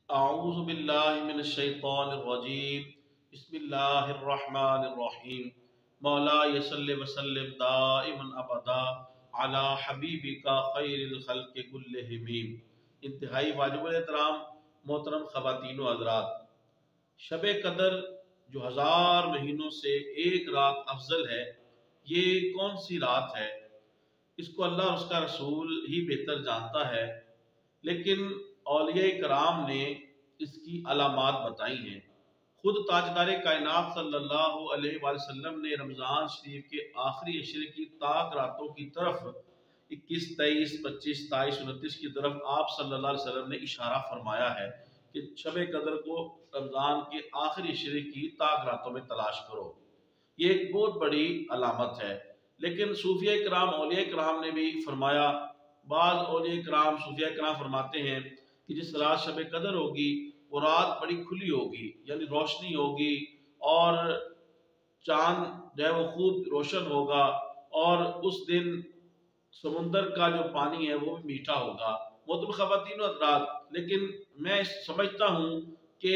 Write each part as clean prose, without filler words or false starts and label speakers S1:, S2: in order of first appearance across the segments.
S1: اعوذ باللہ من الشیطان الرجیم بسم اللہ الرحمن الرحیم مولا صلی وسلم دائما ابدا علی حبیبک خیر الخلق کلہم۔ انتہائی واجب الاحترام محترم خواتین و حضرات، شب قدر جو 1000 مہینوں سے ایک رات افضل ہے، یہ کون سی رات ہے؟ اس کو اللہ اور اس کا رسول ہی بہتر جانتا ہے، لیکن اولیاء کرام نے اس کی علامات بتائی ہیں۔ خود تاجدار کائنات صلی اللہ علیہ وآلہ وسلم نے رمضان شریف کے آخری عشرے کی طاق راتوں کی طرف 21، 23، 25، 27، 29 کی طرف آپ صلی اللہ علیہ وسلم نے اشارہ فرمایا ہے کہ شب قدر کو رمضان کے آخری عشرے کی طاق راتوں میں تلاش کرو۔ یہ ایک بہت بڑی علامت ہے، لیکن صوفیہ کرام، اولیاء کرام نے بھی فرمایا، بعض اولیاء کرام، صوفیہ کرام فرماتے ہیں کہ جس رات شب قدر ہوگی وہ رات بڑی کھلی ہوگی، یعنی روشنی ہوگی، اور چاند جو ہے وہ خوب روشن ہوگا، اور اس دن سمندر کا جو پانی ہے وہ بھی میٹھا ہوگا۔ محترم خواتین و حضرات، لیکن میں سمجھتا ہوں کہ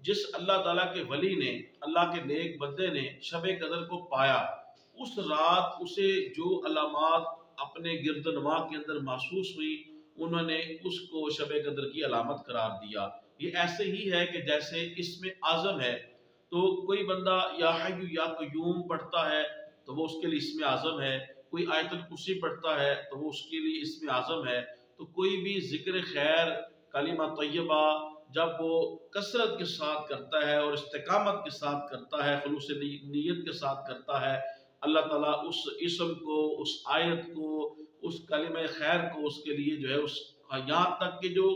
S1: جس اللہ تعالیٰ کے ولی نے، اللہ کے نیک بندے نے شب قدر کو پایا، اس رات اسے جو علامات اپنے گردنما کے اندر محسوس ہوئی، انہوں نے اس کو شب قدر کی علامت قرار دیا۔ یہ ایسے ہی ہے کہ جیسے اسم اعظم ہے، تو کوئی بندہ یا حی یا قیوم پڑھتا ہے تو وہ اس کے لیے اسم اعظم ہے، کوئی آیت الکرسی پڑھتا ہے تو وہ اس کے لیے اسم اعظم ہے، تو کوئی بھی ذکر خیر، کلمہ طیبہ جب وہ کثرت کے ساتھ کرتا ہے اور استقامت کے ساتھ کرتا ہے، خلوص نیت کے ساتھ کرتا ہے، اللہ تعالیٰ اس اسم کو، اس آیت کو، اس کلمہ خیر کو اس کے لیے جو ہے، اس یہاں تک کہ جو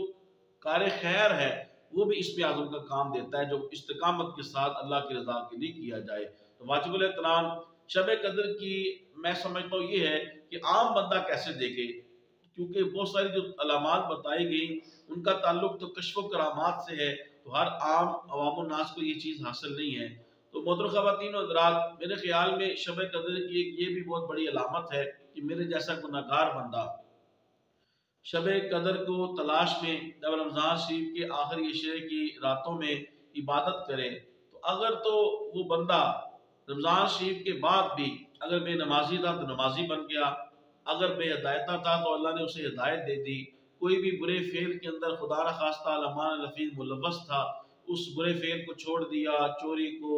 S1: کار خیر ہے وہ بھی اسم اعظم کا کام دیتا ہے، جو استقامت کے ساتھ اللہ کی رضا کے لیے کیا جائے۔ تو واجب الاحترام شب قدر کی میں سمجھتا ہوں یہ ہے کہ عام بندہ کیسے دیکھے، کیونکہ بہت ساری جو علامات بتائی گئی ان کا تعلق تو کشف و کرامات سے ہے، تو ہر عام عوام الناس کو یہ چیز حاصل نہیں ہے۔ تو محترم خواتین و حضرات، میرے خیال میں شب قدر کی یہ بھی بہت بڑی علامت ہے کہ میرے جیسا گناہگار بندہ شب قدر کو تلاش میں جب رمضان شریف کے آخری عشرے کی راتوں میں عبادت کرے، تو اگر تو وہ بندہ رمضان شریف کے بعد بھی اگر بے نمازی تھا تو نمازی بن گیا، اگر بے ہدایتہ تھا تو اللہ نے اسے ہدایت دے دی، کوئی بھی برے فعل کے اندر خدا نخواستہ لمان لفظ ملوث تھا، اس برے فعل کو چھوڑ دیا، چوری کو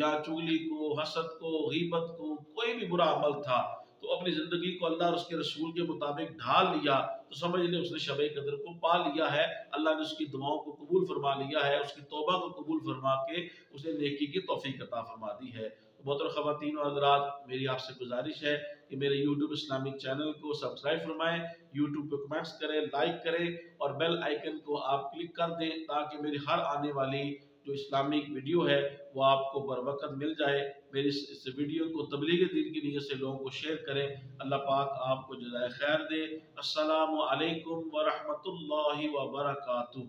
S1: یا چغلی کو، حسد کو، غیبت کو، کوئی بھی برا عمل تھا تو اپنی زندگی کو اللہ اور اس کے رسول کے مطابق ڈھال لیا، تو سمجھ لیں اس نے شب قدر کو پا لیا ہے، اللہ نے اس کی دعاؤں کو قبول فرما لیا ہے، اس کی توبہ کو قبول فرما کے اسے نیکی کی توفیق عطا فرما دی ہے۔ محترم خواتین و حضرات، میری آپ سے گزارش ہے کہ میرے یوٹیوب اسلامک چینل کو سبسکرائب فرمائیں، یوٹیوب پہ کمنٹس کریں، لائک کریں، اور بیل آئیکن کو آپ کلک کر دیں تاکہ میری ہر آنے والی جو اسلامک ویڈیو ہے وہ آپ کو بر وقت مل جائے۔ میری اس ویڈیو کو تبلیغ دین کی نیت سے لوگوں کو شیئر کریں۔ اللہ پاک آپ کو جزائے خیر دے۔ السلام علیکم ورحمۃ اللہ وبرکاتہ۔